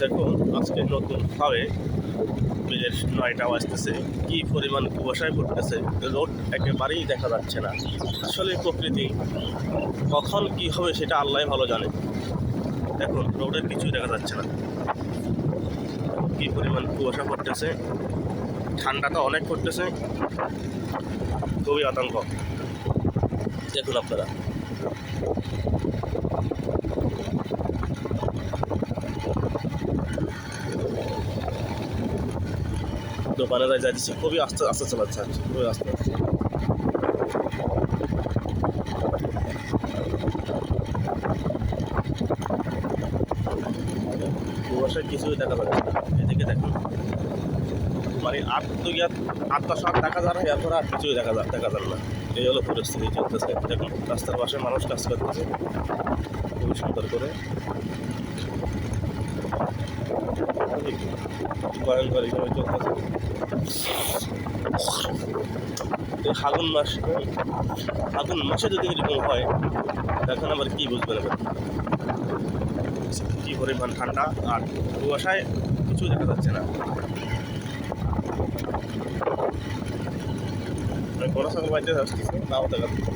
দেখুন আজকে নতুনভাবে বিকেল 9টা বাজতেছে, কি পরিমাণ কুয়াশায় পড়তেছে, রোড একেবারেই দেখা যাচ্ছে না। আসলে প্রকৃতি কখন কি হবে সেটা আল্লাহ ভালো জানে। দেখুন রোডের কিছুই দেখা যাচ্ছে না, কি পরিমাণ কুয়াশা পড়তেছে, ঠান্ডাটা অনেক পড়তেছে, খুবই আতঙ্ক। দেখুন আপনারা দোকানে যাচ্ছি, খুবই আস্তে আস্তে চালাচ্ছে, খুবই আস্তে আস্তে। কুয়াশায় কিছুই দেখা যাচ্ছে না। এদিকে দেখুন মানে আত্মসাৎ দেখা যায় না, এরপর আর কিছুই দেখা যায় না। এই হলো পরিস্থিতি চলতেছে। দেখুন রাস্তার পাশে মানুষ কাজ করতেছে খুবই সুন্দর করে, ভয়ঙ্কর হিসাবে চলতেছে। এই ফাগুন মাসে যদি এরকম হয় তখন আবার কি বুঝবেন এবার, কি পরিমাণ ঠান্ডা আর কুয়াশায় কিছু দেখা যাচ্ছে না। কোনো সময় বাড়িতে আসতেছে তাও দেখা যাচ্ছে।